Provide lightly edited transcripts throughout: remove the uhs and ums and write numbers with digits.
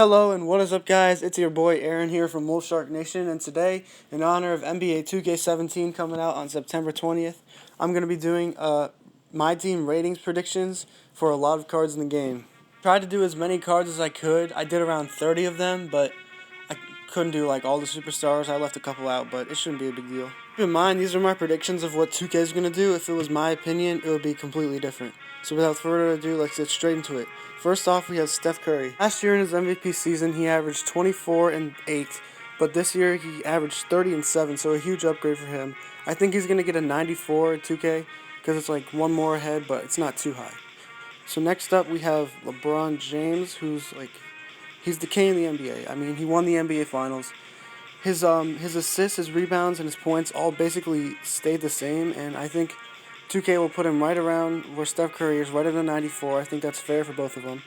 Hello and what is up, guys? It's your boy Aaron here from Wolfshark Nation, and today, in honor of NBA 2K17 coming out on September 20th, I'm going to be doing MyTeam ratings predictions for a lot of cards in the game. Tried to do as many cards as I could. I did around 30 of them, but I couldn't do like all the superstars. I left a couple out, but it shouldn't be a big deal. Keep in mind, these are my predictions of what 2K is going to do. If it was my opinion, it would be completely different. So without further ado, let's get straight into it. First off, we have Steph Curry. Last year in his MVP season, he averaged 24 and 8, but this year he averaged 30 and 7, so a huge upgrade for him. I think he's going to get a 94 at 2K because it's like one more ahead, but it's not too high. So next up, we have LeBron James, who's like he's the king of the NBA. I mean, he won the NBA Finals. His assists, his rebounds, and his points all basically stayed the same, and I think 2K will put him right around where Steph Curry is, right at a 94. I think that's fair for both of them.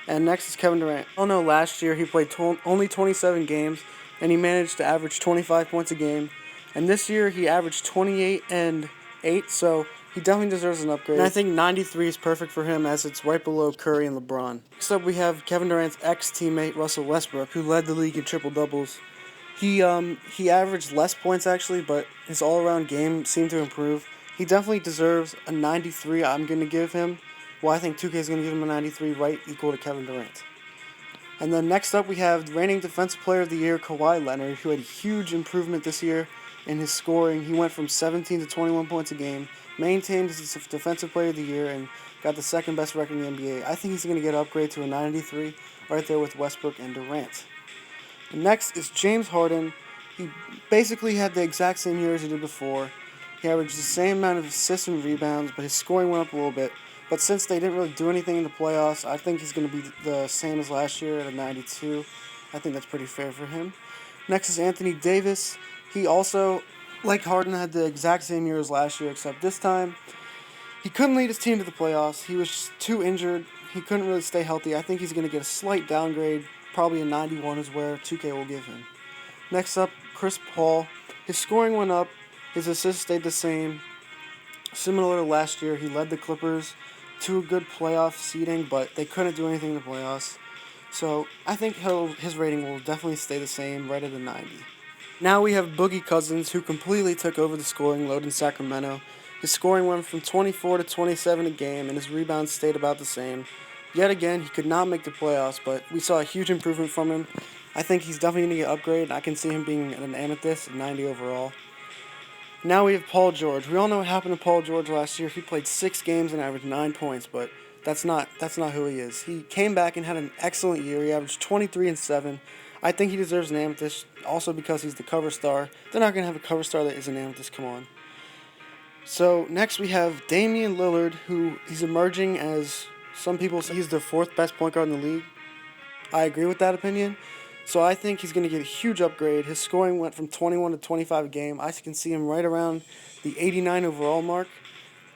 And next is Kevin Durant. Oh no, last year he played only 27 games, and he managed to average 25 points a game. And this year he averaged 28 and 8, so he definitely deserves an upgrade. And I think 93 is perfect for him, as it's right below Curry and LeBron. Next up, we have Kevin Durant's ex-teammate Russell Westbrook, who led the league in triple doubles. He averaged less points actually, but his all-around game seemed to improve. He definitely deserves a 93. I'm going to give him. Well, I think 2K is going to give him a 93, right equal to Kevin Durant. And then next up, we have the reigning Defensive Player of the Year, Kawhi Leonard, who had a huge improvement this year in his scoring. He went from 17 to 21 points a game, maintained his Defensive Player of the Year, and got the second best record in the NBA. I think he's going to get an upgrade to a 93, right there with Westbrook and Durant. And next is James Harden. He basically had the exact same year as he did before. He averaged the same amount of assists and rebounds, but his scoring went up a little bit. But since they didn't really do anything in the playoffs, I think he's going to be the same as last year at a 92. I think that's pretty fair for him. Next is Anthony Davis. He also, like Harden, had the exact same year as last year, except this time he couldn't lead his team to the playoffs. He was too injured. He couldn't really stay healthy. I think he's going to get a slight downgrade. Probably a 91 is where 2K will give him. Next up, Chris Paul. His scoring went up. His assists stayed the same. Similar to last year, he led the Clippers to a good playoff seeding, but they couldn't do anything in the playoffs. So I think his rating will definitely stay the same, right at a 90. Now we have Boogie Cousins, who completely took over the scoring load in Sacramento. His scoring went from 24 to 27 a game, and his rebounds stayed about the same. Yet again, he could not make the playoffs, but we saw a huge improvement from him. I think he's definitely going to get upgraded. I can see him being an amethyst, 90 overall. Now we have Paul George. We all know what happened to Paul George last year. He played 6 games and averaged 9 points, but that's not who he is. He came back and had an excellent year. He averaged 23 and 7. I think he deserves an amethyst, also because he's the cover star. They're not going to have a cover star that is an amethyst. Come on. So next we have Damian Lillard, who he's emerging as some people say he's the 4th best point guard in the league. I agree with that opinion. So I think he's going to get a huge upgrade. His scoring went from 21 to 25 a game. I can see him right around the 89 overall mark.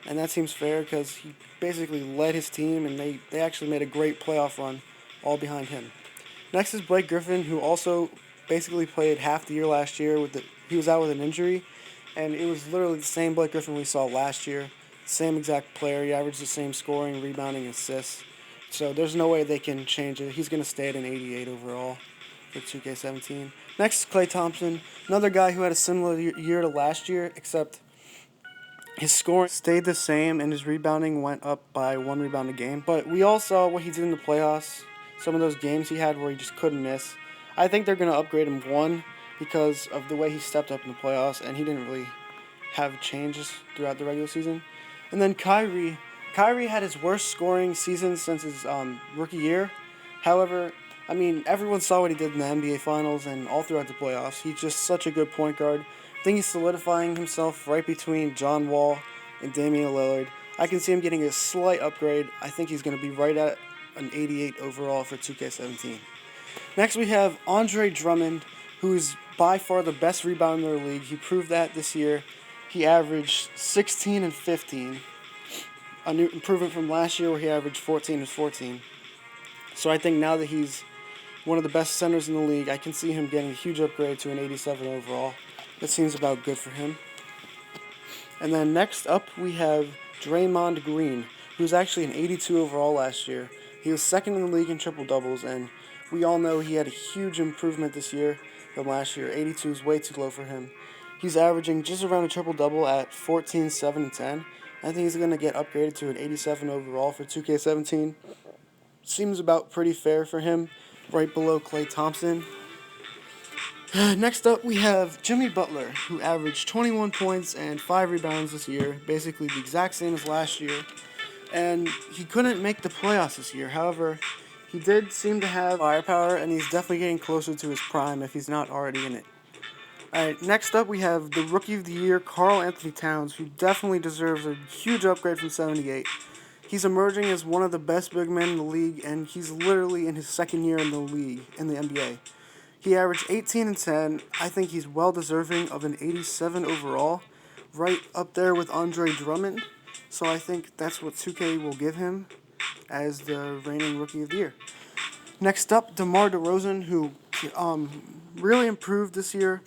And that seems fair because he basically led his team, and they actually made a great playoff run all behind him. Next is Blake Griffin, who also basically played half the year last year. He was out with an injury, and it was literally the same Blake Griffin we saw last year. Same exact player. He averaged the same scoring, rebounding, assists. So there's no way they can change it. He's going to stay at an 88 overall for 2K17. Next is Klay Thompson, another guy who had a similar year to last year, except his scoring stayed the same and his rebounding went up by 1 rebound a game. But we all saw what he did in the playoffs, some of those games he had where he just couldn't miss. I think they're going to upgrade him 1 because of the way he stepped up in the playoffs, and he didn't really have changes throughout the regular season. And then Kyrie had his worst scoring season since his rookie year. However, I mean, everyone saw what he did in the NBA Finals and all throughout the playoffs. He's just such a good point guard. I think he's solidifying himself right between John Wall and Damian Lillard. I can see him getting a slight upgrade. I think he's going to be right at an 88 overall for 2K17. Next, we have Andre Drummond, who's by far the best rebounder in their league. He proved that this year. He averaged 16 and 15, a new improvement from last year where he averaged 14 and 14. So I think now that he's one of the best centers in the league, I can see him getting a huge upgrade to an 87 overall. That seems about good for him. And then next up, we have Draymond Green, who was actually an 82 overall last year. He was 2nd in the league in triple doubles, and we all know he had a huge improvement this year from last year. 82 is way too low for him. He's averaging just around a triple-double at 14, 7, and 10. I think he's going to get upgraded to an 87 overall for 2K17. Seems about pretty fair for him, right below Klay Thompson. Next up, we have Jimmy Butler, who averaged 21 points and 5 rebounds this year, basically the exact same as last year. And he couldn't make the playoffs this year. However, he did seem to have firepower, and he's definitely getting closer to his prime if he's not already in it. Alright, next up we have the Rookie of the Year, Karl Anthony Towns, who definitely deserves a huge upgrade from 78. He's emerging as one of the best big men in the league, and he's literally in his second year in the league, in the NBA. He averaged 18 and 10. I think he's well deserving of an 87 overall, right up there with Andre Drummond. So I think that's what 2K will give him as the reigning Rookie of the Year. Next up, DeMar DeRozan, who really improved this year.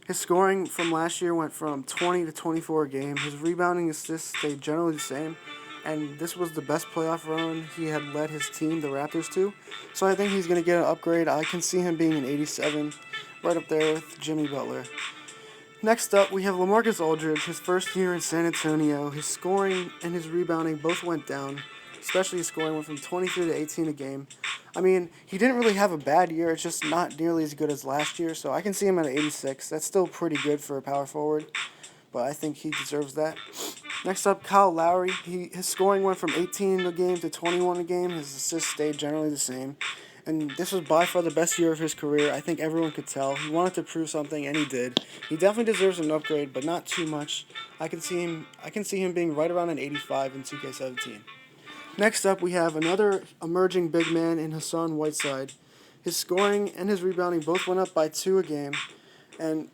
His scoring from last year went from 20 to 24 a game. His rebounding assists stayed generally the same. And this was the best playoff run he had led his team, the Raptors, to. So I think he's going to get an upgrade. I can see him being an 87, right up there with Jimmy Butler. Next up, we have LaMarcus Aldridge, his first year in San Antonio. His scoring and his rebounding both went down, especially his scoring went from 23 to 18 a game. I mean, he didn't really have a bad year. It's just not nearly as good as last year, so I can see him at an 86. That's still pretty good for a power forward, but I think he deserves that. Next up, Kyle Lowry. His scoring went from 18 a game to 21 a game. His assists stayed generally the same. And this was by far the best year of his career. I think everyone could tell. He wanted to prove something, and he did. He definitely deserves an upgrade, but not too much. I can see him being right around an 85 in 2K17. Next up, we have another emerging big man in Hassan Whiteside. His scoring and his rebounding both went up by 2 a game, and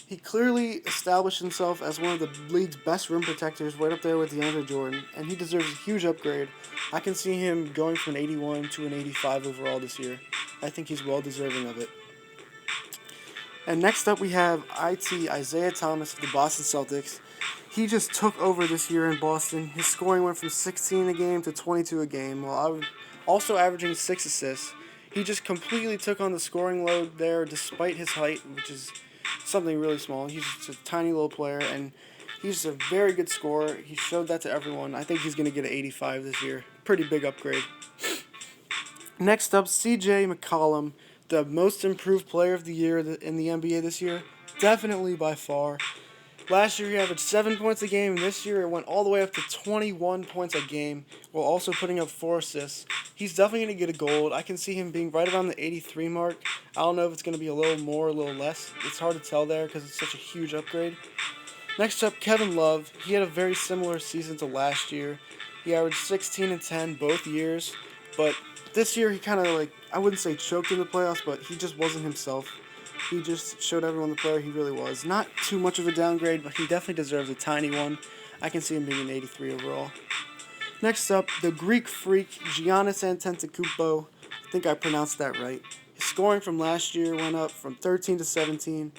he clearly established himself as one of the league's best rim protectors, right up there with DeAndre Jordan, and he deserves a huge upgrade. I can see him going from an 81 to an 85 overall this year. I think he's well deserving of it. And next up we have Isaiah Thomas of the Boston Celtics. He just took over this year in Boston. His scoring went from 16 a game to 22 a game, while also averaging 6 assists. He just completely took on the scoring load there despite his height, which is something really small. He's just a tiny little player, and he's a very good scorer. He showed that to everyone. I think he's going to get an 85 this year. Pretty big upgrade. Next up, CJ McCollum, the most improved player of the year in the NBA this year. Definitely by far. Last year he averaged 7 points a game, and this year it went all the way up to 21 points a game, while also putting up 4 assists. He's definitely going to get a gold. I can see him being right around the 83 mark. I don't know if it's going to be a little more or a little less. It's hard to tell there because it's such a huge upgrade. Next up, Kevin Love. He had a very similar season to last year. He averaged 16 and 10 both years, but this year he kind of I wouldn't say choked in the playoffs, but he just wasn't himself. He just showed everyone the player he really was. Not too much of a downgrade, but he definitely deserves a tiny one. I can see him being an 83 overall. Next up, the Greek freak, Giannis Antetokounmpo. I think I pronounced that right. His scoring from last year went up from 13 to 17.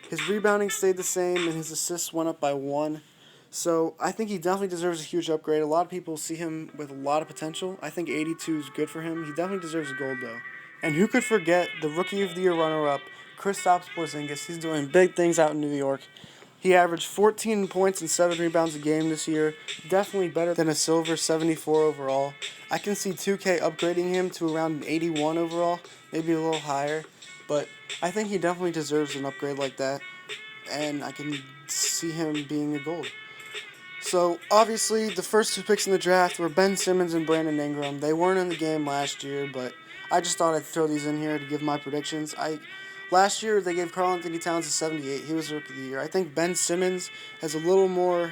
His rebounding stayed the same, and his assists went up by 1. So I think he definitely deserves a huge upgrade. A lot of people see him with a lot of potential. I think 82 is good for him. He definitely deserves a gold, though. And who could forget the Rookie of the Year runner-up, Kristaps Porzingis. He's doing big things out in New York. He averaged 14 points and 7 rebounds a game this year. Definitely better than a silver 74 overall. I can see 2K upgrading him to around an 81 overall, maybe a little higher. But I think he definitely deserves an upgrade like that. And I can see him being a gold. So, obviously, the first 2 picks in the draft were Ben Simmons and Brandon Ingram. They weren't in the game last year, but I just thought I'd throw these in here to give my predictions. Last year, they gave Karl Anthony Towns a 78. He was Rookie of the Year. I think Ben Simmons has a little more,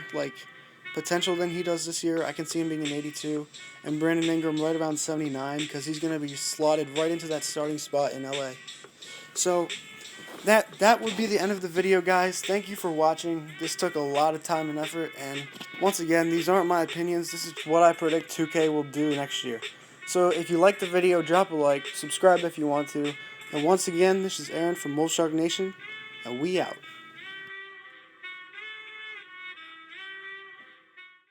potential than he does this year. I can see him being an 82. And Brandon Ingram right around 79 because he's going to be slotted right into that starting spot in LA. So, that would be the end of the video, guys. Thank you for watching. This took a lot of time and effort. And once again, these aren't my opinions. This is what I predict 2K will do next year. So, if you liked the video, drop a like. Subscribe if you want to. And once again, this is Aaron from Shark Nation, and we out.